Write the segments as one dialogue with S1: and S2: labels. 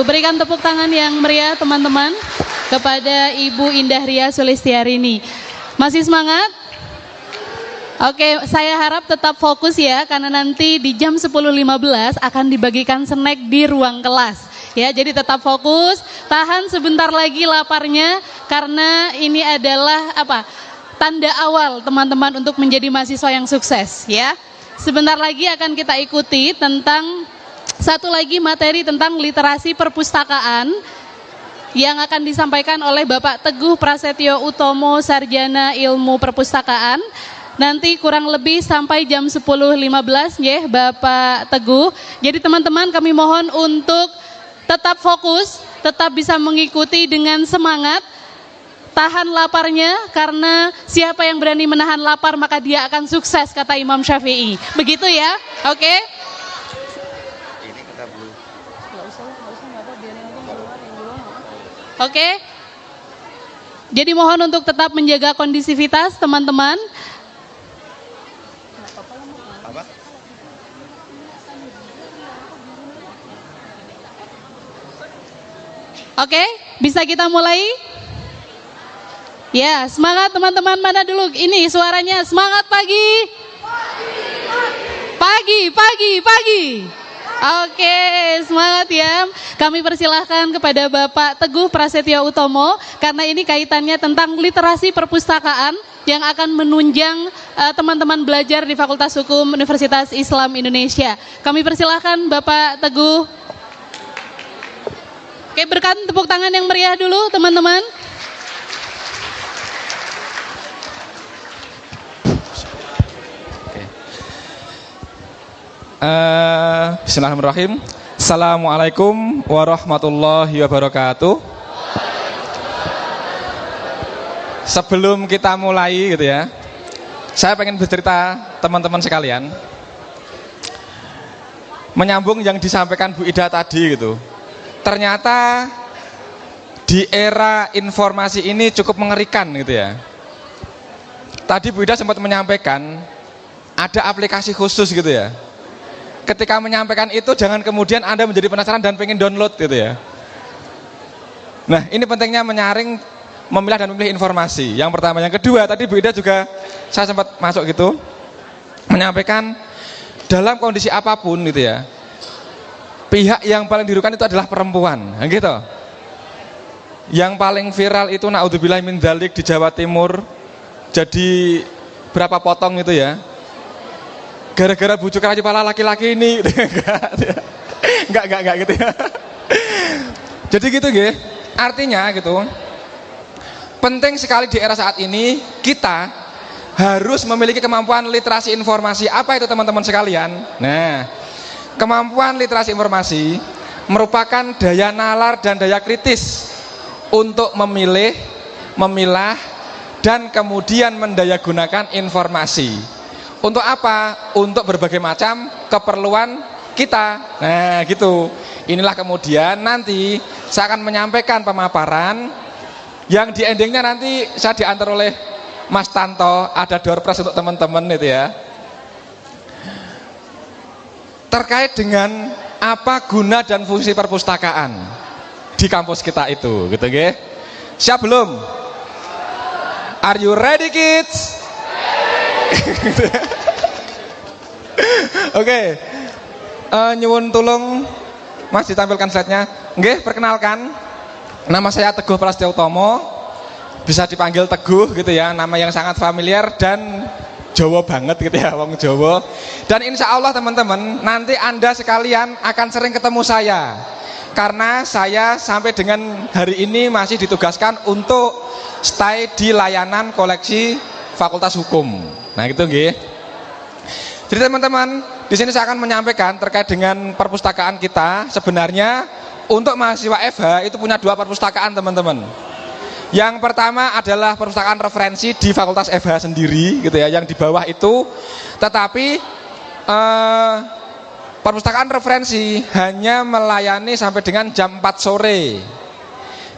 S1: Berikan tepuk tangan yang meriah teman-teman kepada Ibu Indah Ria Sulistiarini. Masih semangat? Oke, saya harap tetap fokus ya, karena nanti di jam 10.15 akan dibagikan snack di ruang kelas. Ya, jadi tetap fokus, tahan sebentar lagi laparnya, karena ini adalah tanda awal teman-teman untuk menjadi mahasiswa yang sukses ya. Sebentar lagi akan kita ikuti tentang satu lagi materi tentang literasi perpustakaan yang akan disampaikan oleh Bapak Teguh Prasetyo Utomo, Sarjana Ilmu Perpustakaan. Nanti kurang lebih sampai jam 10.15 ya Bapak Teguh. Jadi teman-teman kami mohon untuk tetap fokus, tetap bisa mengikuti dengan semangat. Tahan laparnya, karena siapa yang berani menahan lapar maka dia akan sukses, kata Imam Syafi'i. Begitu ya, oke? Oke? Jadi mohon untuk tetap menjaga kondisivitas teman-teman. Oke, bisa kita mulai? Ya, semangat teman-teman, mana dulu? Ini suaranya, semangat pagi. Pagi. Oke, semangat ya. Kami persilahkan kepada Bapak Teguh Prasetyo Utomo, karena ini kaitannya tentang literasi perpustakaan yang akan menunjang teman-teman belajar di Fakultas Hukum Universitas Islam Indonesia. Kami persilahkan Bapak Teguh. Oke, berikan tepuk tangan yang meriah dulu teman-teman.
S2: Bismillahirrahmanirrahim. Assalamualaikum warahmatullahi wabarakatuh. Sebelum kita mulai gitu ya, saya pengen bercerita teman-teman sekalian, menyambung yang disampaikan Bu Ida tadi gitu. Ternyata di era informasi ini cukup mengerikan gitu ya. Tadi Bu Ida sempat menyampaikan ada aplikasi khusus gitu ya. Ketika menyampaikan itu jangan kemudian Anda menjadi penasaran dan pengen download gitu ya. Nah, ini pentingnya menyaring, memilah dan memilih informasi. Yang pertama, yang kedua, tadi Bu Ida juga saya sempat masuk gitu, menyampaikan dalam kondisi apapun gitu ya, pihak yang paling dirugikan itu adalah perempuan, gitu. Yang paling viral itu naudzubillah min dzalik di Jawa Timur, jadi berapa potong itu ya, gara-gara bujuk rayu kepala laki-laki ini. Enggak gitu ya. Jadi gitu nggih. Artinya gitu, penting sekali di era saat ini kita harus memiliki kemampuan literasi informasi. Apa itu teman-teman sekalian? Nah, kemampuan literasi informasi merupakan daya nalar dan daya kritis untuk memilih, memilah, dan kemudian mendayagunakan informasi. Untuk apa? Untuk berbagai macam keperluan kita. Nah gitu. Inilah kemudian nanti saya akan menyampaikan pemaparan yang di endingnya nanti saya diantar oleh Mas Tanto, ada door prize untuk teman-teman itu ya, terkait dengan apa guna dan fungsi perpustakaan di kampus kita itu, gitu nggih. Siap belum? Are you ready kids? Oke. Nyuwun tulung Mas ditampilkan slide-nya. Nggih, perkenalkan. Nama saya Teguh Prasetyo Utomo. Bisa dipanggil Teguh gitu ya, nama yang sangat familiar dan Jawa banget gitu ya, wong Jawa. Dan insya Allah teman-teman, nanti Anda sekalian akan sering ketemu saya. Karena saya sampai dengan hari ini masih ditugaskan untuk stay di layanan koleksi Fakultas Hukum. Nah gitu nggih. Jadi teman-teman, di sini saya akan menyampaikan terkait dengan perpustakaan kita. Sebenarnya untuk mahasiswa FH itu punya dua perpustakaan teman-teman. Yang pertama adalah perpustakaan referensi di Fakultas FH sendiri gitu ya, yang di bawah itu. Tetapi perpustakaan referensi hanya melayani sampai dengan jam 4 sore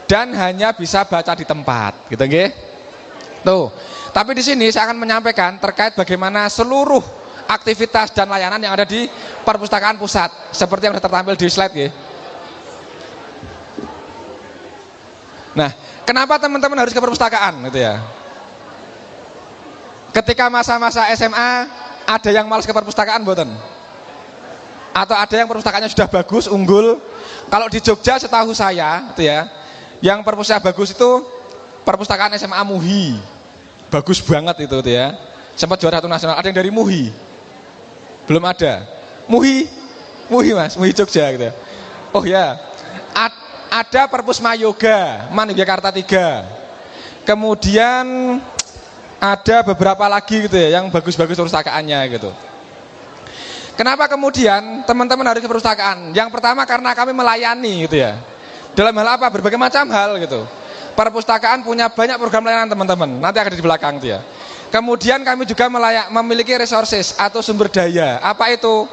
S2: dan hanya bisa baca di tempat, gitu nggih. Tuh. Tapi di sini saya akan menyampaikan terkait bagaimana seluruh aktivitas dan layanan yang ada di perpustakaan pusat, seperti yang sudah tertampil di slide nggih. Nah, kenapa teman-teman harus ke perpustakaan gitu ya? Ketika masa-masa SMA, ada yang malas ke perpustakaan mboten? Atau ada yang perpustakaannya sudah bagus, unggul? Kalau di Jogja setahu saya gitu ya, yang perpustakaan bagus itu perpustakaan SMA MUHI. Bagus banget itu ya. Sempat juara 1 nasional. Ada yang dari MUHI? Belum ada. MUHI Mas, MUHI Jogja gitu ya. Oh ya. Ada Perpusma Yoga, Yogyakarta 3. Kemudian ada beberapa lagi gitu ya, yang bagus-bagus perpustakaannya gitu. Kenapa kemudian teman-teman harus ke perpustakaan? Yang pertama karena kami melayani gitu ya. Dalam hal apa? Berbagai macam hal gitu. Perpustakaan punya banyak program layanan teman-teman. Nanti akan di belakang dia. Kemudian kami juga memiliki resources atau sumber daya. Apa itu?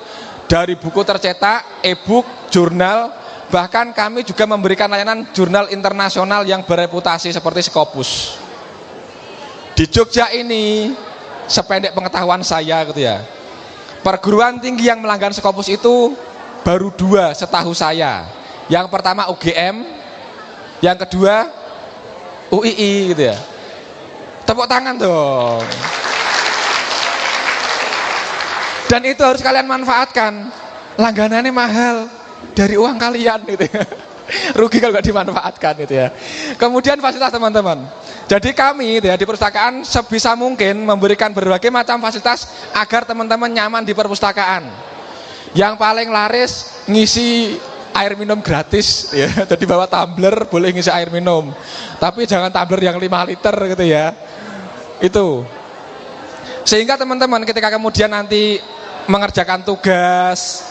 S2: Dari buku tercetak, e-book, jurnal, bahkan kami juga memberikan layanan jurnal internasional yang bereputasi seperti Scopus. Di Jogja ini, sependek pengetahuan saya gitu ya, perguruan tinggi yang melanggar Scopus itu baru 2 setahu saya. Yang pertama UGM, yang kedua UII gitu ya. Tepuk tangan dong. Dan itu harus kalian manfaatkan. Langganannya mahal dari uang kalian gitu ya. Rugi kalau nggak dimanfaatkan gitu ya. Kemudian fasilitas teman-teman. Jadi kami gitu ya, di perpustakaan sebisa mungkin memberikan berbagai macam fasilitas agar teman-teman nyaman di perpustakaan. Yang paling laris ngisi air minum gratis ya. Jadi bawa tumbler boleh ngisi air minum. Tapi jangan tumbler yang 5 liter gitu ya. Itu. Sehingga teman-teman ketika kemudian nanti mengerjakan tugas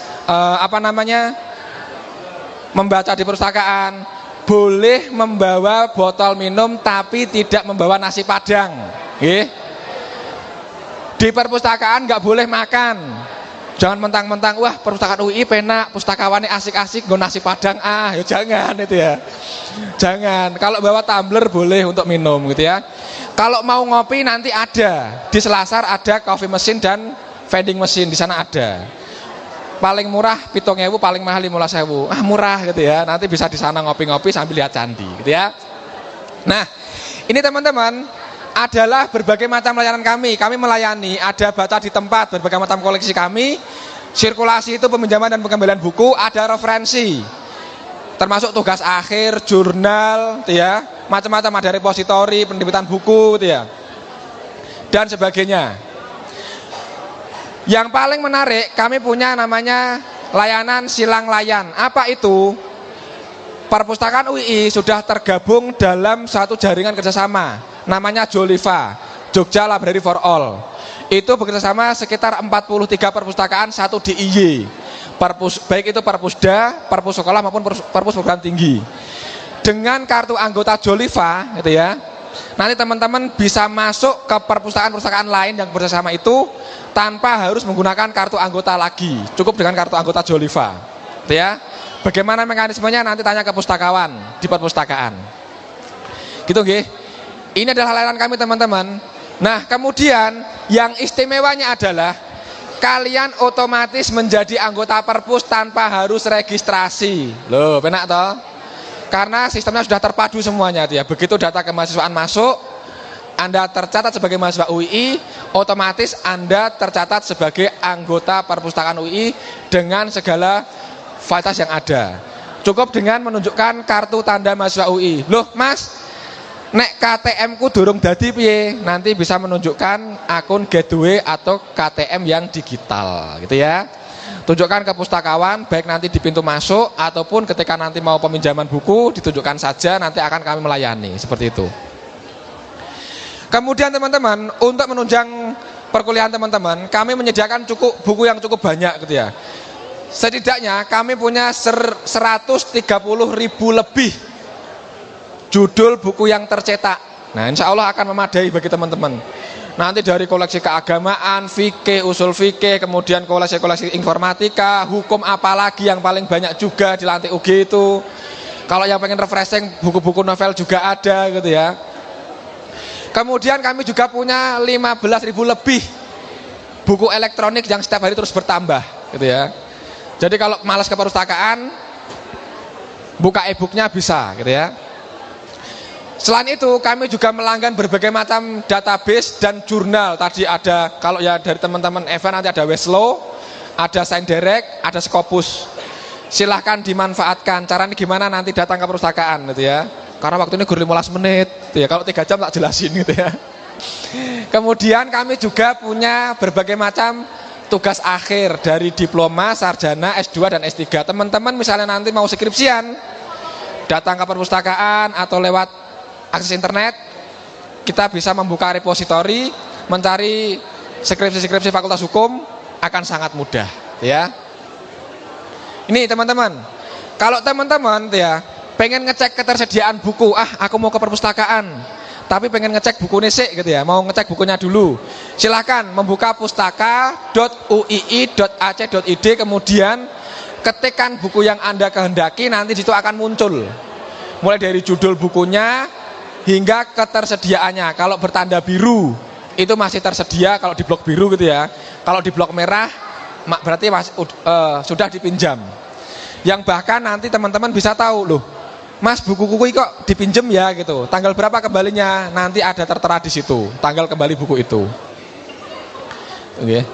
S2: membaca di perpustakaan, boleh membawa botol minum tapi tidak membawa nasi padang. Di perpustakaan nggak boleh makan. Jangan mentang-mentang wah perpustakaan UI penak, pustakawannya asik-asik nggo nasi padang ya jangan itu ya. Jangan. Kalau bawa tumbler boleh untuk minum gitu ya. Kalau mau ngopi nanti ada di Selasar ada coffee machine dan vending machine, di sana ada. Paling murah 7.000, paling mahal 15.000. Murah gitu ya. Nanti bisa di sana ngopi-ngopi sambil lihat candi gitu ya. Nah, ini teman-teman adalah berbagai macam layanan kami. Kami melayani, ada baca di tempat, berbagai macam koleksi kami. Sirkulasi itu peminjaman dan pengembalian buku, ada referensi. Termasuk tugas akhir, jurnal, gitu ya. Macam-macam, ada repositori, penerbitan buku, gitu ya. Dan sebagainya. Yang paling menarik, kami punya namanya layanan silang layan. Apa itu? Perpustakaan UI sudah tergabung dalam satu jaringan kerjasama, namanya Joliva, Jogja Library for All. Itu bekerjasama sekitar 43 perpustakaan, 1 DIY. Baik itu perpusda, perpus sekolah maupun perpus program tinggi. Dengan kartu anggota Joliva, gitu ya. Nanti teman-teman bisa masuk ke perpustakaan-perpustakaan lain yang bekerjasama itu tanpa harus menggunakan kartu anggota lagi. Cukup dengan kartu anggota Joliva, gitu ya. Bagaimana mekanismenya nanti tanya ke pustakawan di perpustakaan. Gitu nggih. Ini adalah layanan kami teman-teman. Nah, kemudian yang istimewanya adalah kalian otomatis menjadi anggota perpus tanpa harus registrasi. Loh, penak toh? Karena sistemnya sudah terpadu semuanya ya. Begitu data kemahasiswaan masuk, Anda tercatat sebagai mahasiswa UI, otomatis Anda tercatat sebagai anggota perpustakaan UI dengan segala fasilitas yang ada. Cukup dengan menunjukkan kartu tanda mahasiswa UI. Loh, Mas, nek KTM ku durung dadi piye? Nanti bisa menunjukkan akun gateway atau KTM yang digital, gitu ya. Tunjukkan ke pustakawan, baik nanti di pintu masuk ataupun ketika nanti mau peminjaman buku, ditunjukkan saja, nanti akan kami melayani, seperti itu. Kemudian teman-teman, untuk menunjang perkuliahan teman-teman, kami menyediakan buku yang cukup banyak gitu ya. Setidaknya kami punya 130.000 lebih judul buku yang tercetak. Nah, insya Allah akan memadai bagi teman-teman. Nanti dari koleksi keagamaan, fikih, usul fikih, kemudian koleksi-koleksi informatika, hukum apalagi yang paling banyak juga di lantai UG itu. Kalau yang pengen refreshing, buku-buku novel juga ada gitu ya. Kemudian kami juga punya 15.000 lebih buku elektronik yang setiap hari terus bertambah gitu ya. Jadi kalau malas ke perpustakaan, buka e-booknya bisa gitu ya. Selain itu, kami juga melanggan berbagai macam database dan jurnal. Tadi ada, kalau ya dari teman-teman event nanti ada Weslo, ada Sains Direct, ada Scopus. Silahkan dimanfaatkan. Caranya gimana nanti datang ke perpustakaan gitu ya. Karena waktu ini gur 15 menit gitu ya. Kalau 3 jam tak jelasin gitu ya. Kemudian kami juga punya berbagai macam tugas akhir dari diploma, sarjana, S2 dan S3. Teman-teman misalnya nanti mau skripsian, datang ke perpustakaan atau lewat akses internet, kita bisa membuka repositori, mencari skripsi-skripsi Fakultas Hukum akan sangat mudah, ya. Ini teman-teman, kalau teman-teman ya pengen ngecek ketersediaan buku, aku mau ke perpustakaan, tapi pengen ngecek bukunya sih gitu ya, mau ngecek bukunya dulu. Silahkan membuka pustaka.uii.ac.id, kemudian ketikkan buku yang Anda kehendaki, nanti di situ akan muncul. Mulai dari judul bukunya hingga ketersediaannya. Kalau bertanda biru itu masih tersedia kalau di blok biru gitu ya. Kalau di blok merah berarti sudah dipinjam. Yang bahkan nanti teman-teman bisa tahu, loh Mas, buku-buku kok dipinjam ya gitu. Tanggal berapa kembalinya? Nanti ada tertera di situ tanggal kembali buku itu. Oke.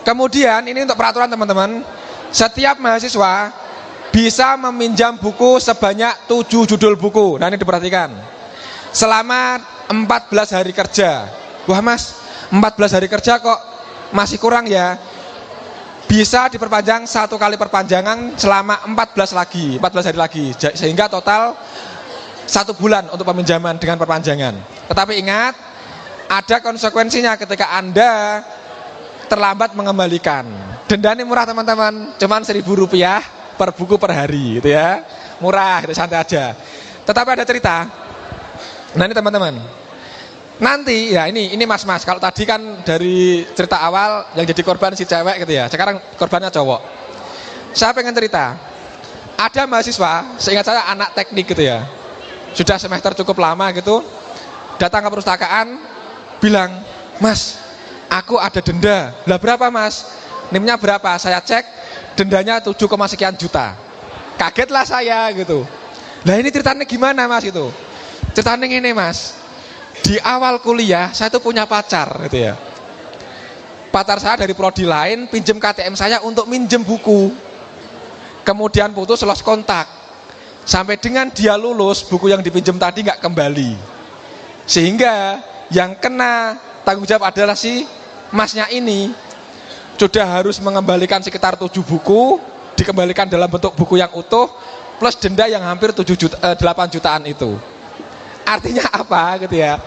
S2: Kemudian ini untuk peraturan teman-teman. Setiap mahasiswa bisa meminjam buku sebanyak 7 judul buku. Nah ini diperhatikan. Selama 14 hari kerja. Wah Mas, 14 hari kerja kok masih kurang ya. Bisa diperpanjang 1 kali perpanjangan selama 14 hari lagi. Sehingga total 1 bulan untuk peminjaman dengan perpanjangan. Tetapi ingat, ada konsekuensinya ketika Anda terlambat mengembalikan. Dendanya murah teman-teman, cuman Rp1.000 per buku per hari gitu ya. Murah, gitu, santai aja. Tetapi ada cerita. Nah ini teman-teman, nanti ya ini mas-mas, kalau tadi kan dari cerita awal yang jadi korban si cewek gitu ya, sekarang korbannya cowok. Saya pengen cerita, ada mahasiswa, seingat saya anak teknik gitu ya, sudah semester cukup lama gitu, datang ke perpustakaan, bilang, Mas, aku ada denda. Lah berapa Mas? NIM-nya berapa? Saya cek, dendanya 7, sekian juta. Kagetlah saya gitu. Nah ini ceritanya gimana Mas itu? Ceritanya ini Mas, di awal kuliah saya tuh punya pacar gitu ya. Pacar saya dari prodi lain pinjem KTM saya untuk minjem buku. Kemudian putus, lost kontak. Sampai dengan dia lulus, buku yang dipinjem tadi nggak kembali. Sehingga yang kena tanggung jawab adalah si masnya ini. Sudah harus mengembalikan sekitar 7 buku, dikembalikan dalam bentuk buku yang utuh, plus denda yang hampir 8 jutaan itu. Artinya apa gitu ya?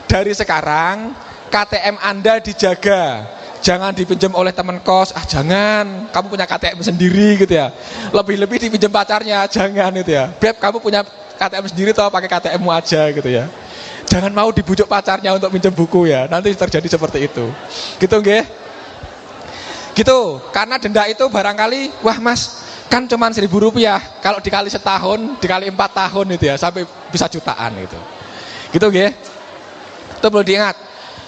S2: Dari sekarang KTM Anda dijaga, jangan dipinjam oleh teman kos. Jangan, kamu punya KTM sendiri gitu ya. Lebih-lebih dipinjam pacarnya, jangan gitu ya. Beb, kamu punya KTM sendiri toh, pakai KTM-mu aja gitu ya. Jangan mau dibujuk pacarnya untuk pinjam buku ya. Nanti terjadi seperti itu. Gitu nggih? Gitu, karena denda itu barangkali, wah Mas, kan cuma Rp1.000, kalau dikali setahun, dikali 4 tahun itu ya, sampai bisa jutaan gitu. Gitu nggih. Itu perlu diingat.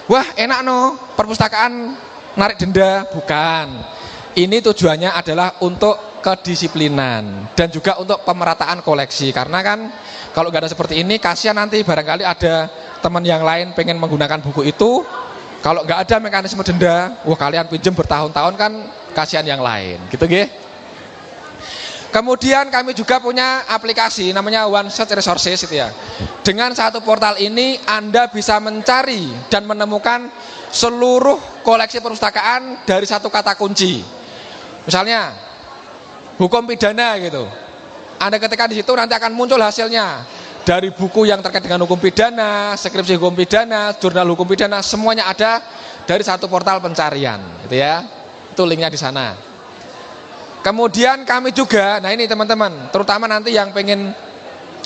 S2: Wah, enak no, perpustakaan narik denda, bukan. Ini tujuannya adalah untuk kedisiplinan dan juga untuk pemerataan koleksi. Karena kan kalau nggak ada seperti ini, kasihan nanti barangkali ada teman yang lain pengen menggunakan buku itu. Kalau nggak ada mekanisme denda, wah kalian pinjam bertahun-tahun kan kasihan yang lain, gitu nggih. Kemudian kami juga punya aplikasi namanya One Search Resources gitu ya. Dengan satu portal ini Anda bisa mencari dan menemukan seluruh koleksi perpustakaan dari satu kata kunci. Misalnya hukum pidana gitu. Anda ketikkan di situ nanti akan muncul hasilnya. Dari buku yang terkait dengan hukum pidana, skripsi hukum pidana, jurnal hukum pidana, semuanya ada dari satu portal pencarian, gitu ya. Itu linknya di sana. Kemudian kami juga, nah ini teman-teman, terutama nanti yang pengen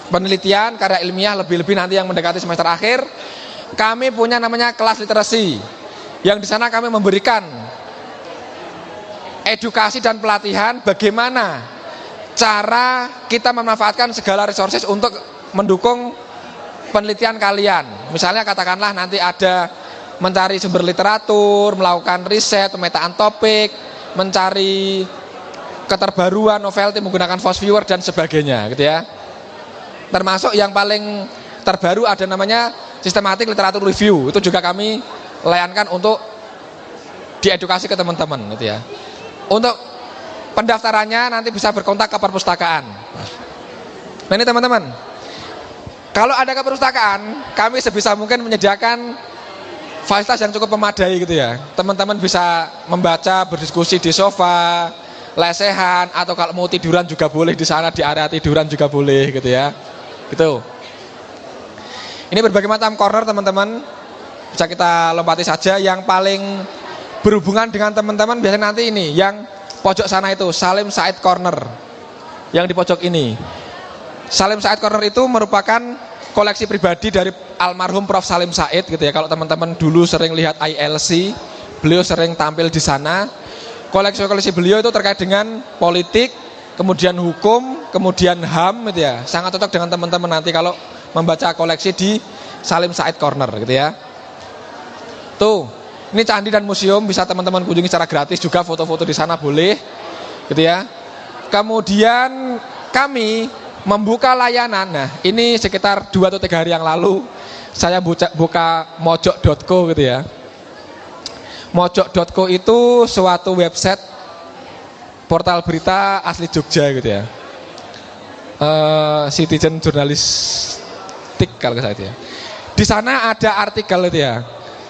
S2: penelitian, karya ilmiah, lebih-lebih nanti yang mendekati semester akhir, kami punya namanya kelas literasi, yang di sana kami memberikan edukasi dan pelatihan bagaimana cara kita memanfaatkan segala resources untuk mendukung penelitian kalian. Misalnya katakanlah nanti ada mencari sumber literatur, melakukan riset, pemetaan topik, mencari keterbaruan novelty menggunakan Fast Viewer dan sebagainya gitu ya. Termasuk yang paling terbaru ada namanya Systematic Literature Review, itu juga kami layankan untuk diedukasi ke teman-teman gitu ya. Untuk pendaftarannya nanti bisa berkontak ke perpustakaan. Nah ini teman-teman, kalau ada ke perpustakaan, kami sebisa mungkin menyediakan fasilitas yang cukup memadai gitu ya. Teman-teman bisa membaca, berdiskusi di sofa, lesehan, atau kalau mau tiduran juga boleh di sana, di area tiduran juga boleh gitu ya. Gitu. Ini berbagai macam corner teman-teman, bisa kita lompati saja. Yang paling berhubungan dengan teman-teman biasanya nanti ini, yang pojok sana itu Salim Said Corner, yang di pojok ini. Salim Said Corner itu merupakan koleksi pribadi dari almarhum Prof. Salim Said gitu ya. Kalau teman-teman dulu sering lihat ILC, beliau sering tampil di sana. Koleksi-koleksi beliau itu terkait dengan politik, kemudian hukum, kemudian HAM gitu ya. Sangat cocok dengan teman-teman nanti kalau membaca koleksi di Salim Said Corner gitu ya. Tuh, ini candi dan museum, bisa teman-teman kunjungi secara gratis juga, foto-foto di sana boleh gitu ya. Kemudian kami membuka layanan. Nah, ini sekitar 2 atau 3 hari yang lalu saya buka mojok.co gitu ya. Mojok.co itu suatu website portal berita asli Jogja gitu ya. Citizen jurnalistik kalau saya itu ya. Di sana ada artikel itu ya,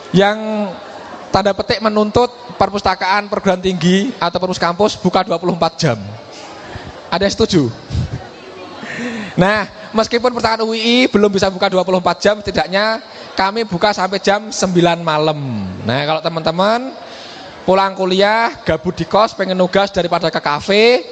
S2: yang tanda petik menuntut perpustakaan perguruan tinggi atau perpus kampus buka 24 jam. Ada yang setuju? Nah, meskipun perpustakaan UII belum bisa buka 24 jam, setidaknya kami buka sampai jam 9 malam. Nah, kalau teman-teman pulang kuliah, gabut di kos, pengen nugas daripada ke kafe,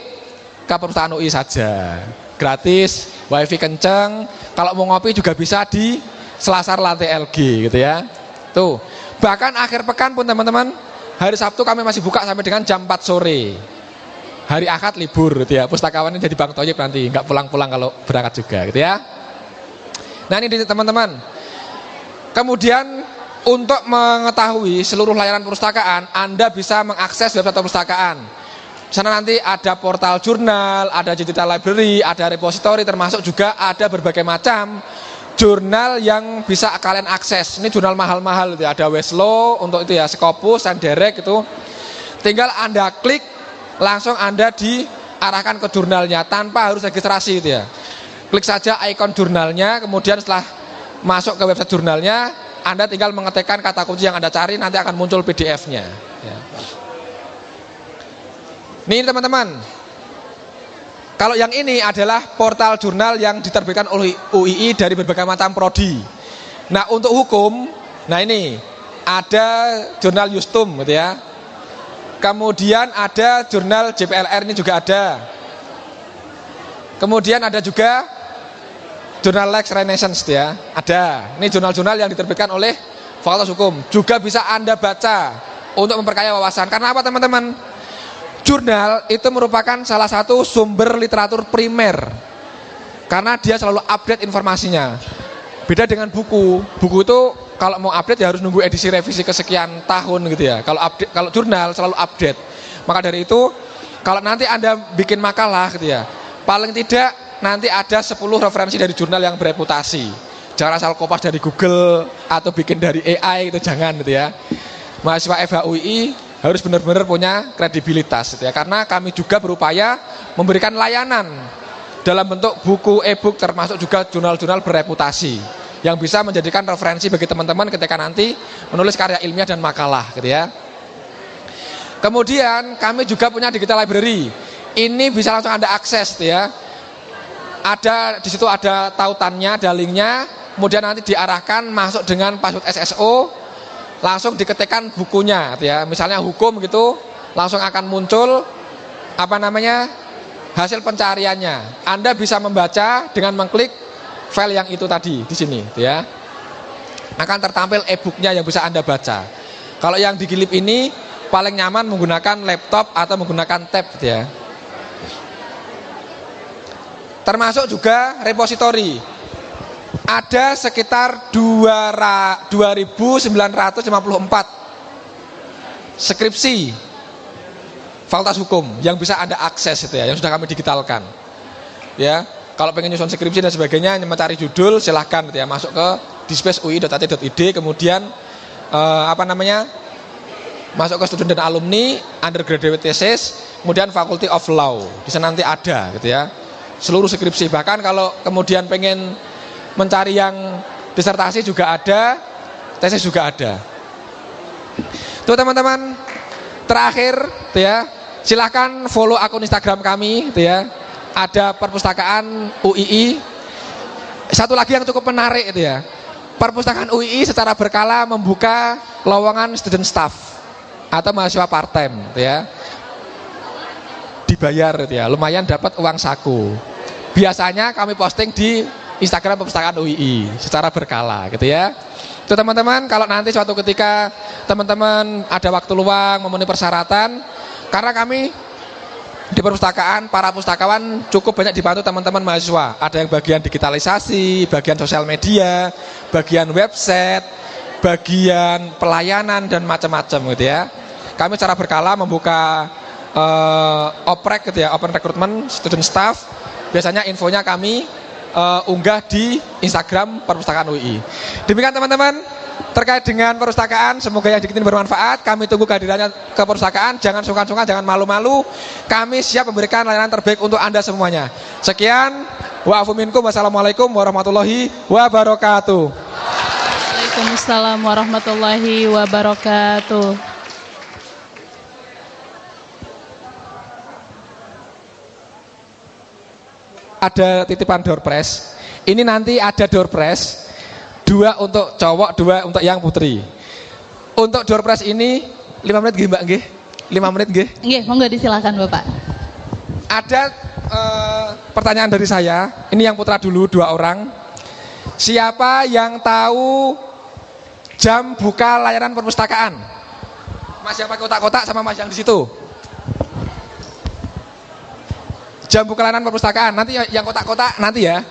S2: ke perpustakaan UI saja. Gratis, wifi kenceng. Kalau mau ngopi juga bisa di Selasar lantai LG gitu ya. Tuh, bahkan akhir pekan pun teman-teman, hari Sabtu kami masih buka sampai dengan jam 4 sore. Hari Ahad libur gitu ya. Pustakawannya jadi Bang Toyib nanti, nggak pulang-pulang kalau berangkat juga gitu ya. Nah ini teman-teman. Kemudian untuk mengetahui seluruh layanan perpustakaan, Anda bisa mengakses website perpustakaan. Di sana nanti ada portal jurnal, ada digital library, ada repository, termasuk juga ada berbagai macam jurnal yang bisa kalian akses. Ini jurnal mahal-mahal gitu ya. Ada Weslo untuk itu ya, Scopus, Sanderek itu. Tinggal Anda klik, langsung Anda diarahkan ke jurnalnya tanpa harus registrasi gitu ya. Klik saja ikon jurnalnya, kemudian setelah masuk ke website jurnalnya, Anda tinggal mengetikkan kata kunci yang Anda cari, nanti akan muncul PDF-nya ya. Nih teman-teman, kalau yang ini adalah portal jurnal yang diterbitkan oleh UII dari berbagai macam prodi. Nah untuk hukum, nah ini ada jurnal Justum gitu ya. Kemudian ada jurnal JPLR, ini juga ada. Kemudian ada juga jurnal Lex Renaissance ya, ada. Ini jurnal-jurnal yang diterbitkan oleh Fakultas Hukum. Juga bisa Anda baca untuk memperkaya wawasan. Karena apa teman-teman? Jurnal itu merupakan salah satu sumber literatur primer. Karena dia selalu update informasinya. Beda dengan buku. Buku itu kalau mau update ya harus nunggu edisi revisi kesekian tahun gitu ya. Kalau jurnal selalu update. Maka dari itu kalau nanti Anda bikin makalah gitu ya, paling tidak nanti ada 10 referensi dari jurnal yang bereputasi. Jangan asal kopas dari Google atau bikin dari AI, itu jangan gitu ya. Mahasiswa FHUI harus benar-benar punya kredibilitas gitu ya. Karena kami juga berupaya memberikan layanan dalam bentuk buku, e-book, termasuk juga jurnal-jurnal bereputasi yang bisa menjadikan referensi bagi teman-teman ketika nanti menulis karya ilmiah dan makalah gitu ya. Kemudian kami juga punya digital library. Ini bisa langsung Anda akses gitu ya. Ada di situ ada tautannya, ada linknya, kemudian nanti diarahkan masuk dengan password SSO, langsung diketikkan bukunya gitu ya. Misalnya hukum gitu, langsung akan muncul hasil pencariannya. Anda bisa membaca dengan mengklik file yang itu tadi di sini ya. Akan tertampil e-booknya yang bisa Anda baca. Kalau yang di Gilip ini paling nyaman menggunakan laptop atau menggunakan tab ya. Termasuk juga repository. Ada sekitar 2.954 skripsi Fakultas Hukum yang bisa Anda akses itu ya, yang sudah kami digitalkan. Ya, kalau pengen nyusun skripsi dan sebagainya, mencari judul silahkan gitu ya, masuk ke dispace.ui.at.id, kemudian masuk ke student dan alumni, undergraduate thesis, kemudian faculty of law. Di sana nanti ada gitu ya, seluruh skripsi. Bahkan kalau kemudian pengen mencari yang disertasi juga ada, tesis juga ada. Tuh teman-teman, terakhir tuh ya, silahkan follow akun Instagram kami tuh ya. Ada perpustakaan UII. Satu lagi yang cukup menarik itu ya, perpustakaan UII secara berkala membuka lowongan student staff atau mahasiswa part time ya, dibayar gitu ya, lumayan dapat uang saku. Biasanya kami posting di Instagram perpustakaan UII secara berkala gitu ya. Itu teman-teman, kalau nanti suatu ketika teman-teman ada waktu luang memenuhi persyaratan, karena kami di perpustakaan, para pustakawan cukup banyak dibantu teman-teman mahasiswa. Ada yang bagian digitalisasi, bagian sosial media, bagian website, bagian pelayanan dan macam-macam gitu ya. Kami secara berkala membuka oprek gitu ya, open recruitment student staff. Biasanya infonya kami unggah di Instagram perpustakaan UI. Demikian teman-teman terkait dengan perpustakaan, semoga yang dikit ini bermanfaat. Kami tunggu kehadirannya ke perpustakaan. Jangan sungkan-sungkan, jangan malu-malu. Kami siap memberikan layanan terbaik untuk Anda semuanya. Sekian, wa'afu minkum, wassalamualaikum warahmatullahi wabarakatuh.
S1: Waalaikumsalam warahmatullahi wabarakatuh.
S2: Ada titipan door prize. Ini nanti ada door prize, 2 untuk cowok, 2 untuk yang putri. Untuk door prize ini 5 menit nggih Mbak nggih? 5 menit nggih?
S1: Nggih, monggo disilakan Bapak.
S2: Ada pertanyaan dari saya. Ini yang putra dulu 2 orang. Siapa yang tahu jam buka layanan perpustakaan? Mas yang pakai kotak-kotak sama Mas yang di situ. Jam buka layanan perpustakaan, nanti yang kotak-kotak nanti ya.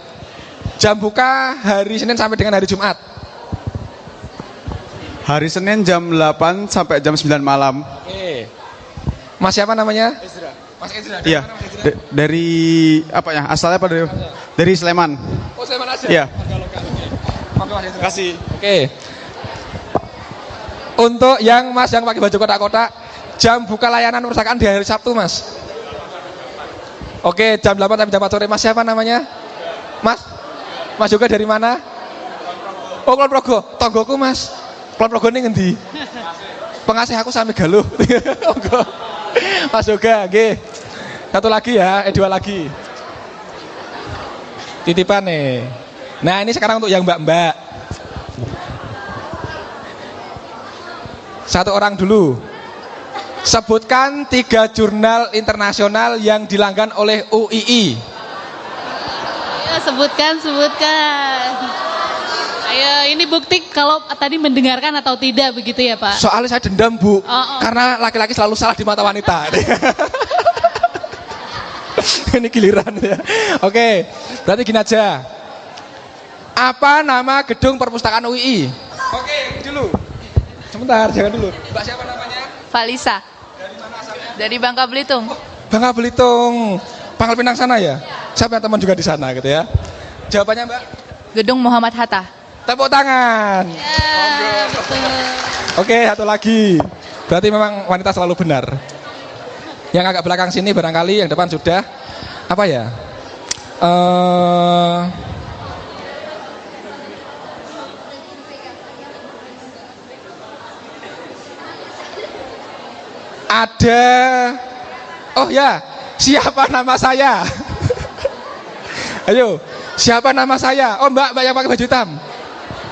S2: Jam buka hari Senin sampai dengan hari Jumat.
S3: Hari Senin jam 8 sampai jam 9 malam.
S2: Oke. Mas siapa namanya?
S3: Ezra.
S2: Mas Ezra.
S3: Iya. Dari apa ya? Asalnya apa dari Sleman.
S2: Oh, Sleman aja.
S3: Iya.
S2: Oke, Mas Ezra.
S3: Terima kasih.
S2: Oke. Untuk yang Mas yang pakai baju kotak-kotak, jam buka layanan perpustakaan di hari Sabtu, Mas. Oke, jam 8 sampai jam 4 sore. Mas siapa namanya? Mas? Mas juga dari mana? Oh, Kulon Progo. Tonggoku, Mas. Kulon Progo ini ngendi? Pengasih aku sampai Galuh. Mas juga, nggih. Satu lagi ya, 2 lagi. Titipan nih. Nah, ini sekarang untuk yang mbak-mbak. 1 orang dulu. Sebutkan 3 jurnal internasional yang dilanggan oleh UII.
S1: Ayo sebutkan. Ayo, ini bukti kalau tadi mendengarkan atau tidak begitu ya Pak?
S2: Soalnya saya dendam Bu,
S1: Oh.
S2: karena laki-laki selalu salah di mata wanita. Ini giliran ya. Oke, berarti gini aja. Apa nama gedung perpustakaan UII? Oke, dulu. Sebentar, jangan dulu. Mbak siapa namanya?
S4: Falisa.
S2: Dari mana asalnya?
S4: Dari Bangka Belitung.
S2: Bangka Belitung. Pangkal Pinang sana ya? Saya punya teman juga di sana gitu ya. Jawabannya Mbak?
S4: Gedung Muhammad Hatta.
S2: Tepuk tangan.
S1: Ya, betul.
S2: Oke, satu lagi. Berarti memang wanita selalu benar. Yang agak belakang sini barangkali, yang depan sudah. Apa ya? Ada. Oh ya, siapa nama saya? Ayo, siapa nama saya? Oh mbak yang pakai baju hitam.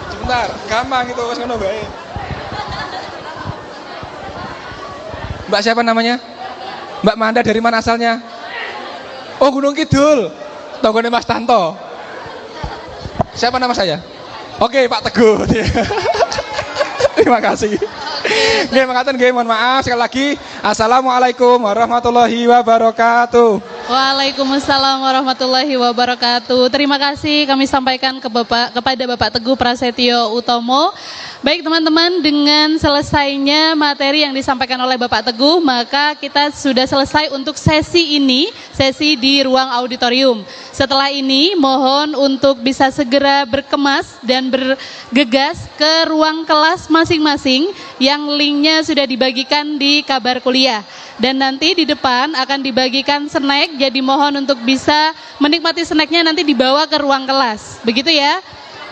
S2: Sebentar, gampang itu, wes ngono bae. Mbak siapa namanya? Mbak Manda dari mana asalnya? Oh Gunung Kidul. Tonggone Mas Tanto. Siapa nama saya? Oke, Pak Teguh. Terima kasih. Nggih, mangkaten nggih, mohon maaf sekali lagi. Assalamualaikum warahmatullahi wabarakatuh.
S1: Waalaikumsalam warahmatullahi wabarakatuh. Terima kasih kami sampaikan kepada Bapak Teguh Prasetyo Utomo, Baik teman-teman, dengan selesainya materi yang disampaikan oleh Bapak Teguh, maka kita sudah selesai untuk sesi ini, sesi di ruang auditorium. Setelah ini, mohon untuk bisa segera berkemas dan bergegas ke ruang kelas masing-masing yang linknya sudah dibagikan di kabar kuliah. Dan nanti di depan akan dibagikan snack, jadi mohon untuk bisa menikmati snacknya nanti dibawa ke ruang kelas. Begitu ya.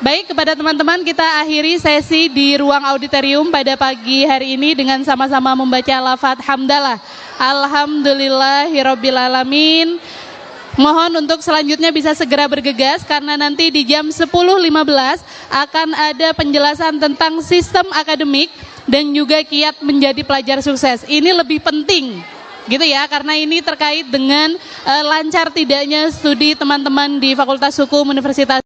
S1: Baik, kepada teman-teman kita akhiri sesi di ruang auditorium pada pagi hari ini dengan sama-sama membaca lafaz hamdalah. Alhamdulillahirrabbilalamin. Mohon untuk selanjutnya bisa segera bergegas karena nanti di jam 10.15 akan ada penjelasan tentang sistem akademik dan juga kiat menjadi pelajar sukses. Ini lebih penting gitu ya, karena ini terkait dengan lancar tidaknya studi teman-teman di Fakultas Hukum Universitas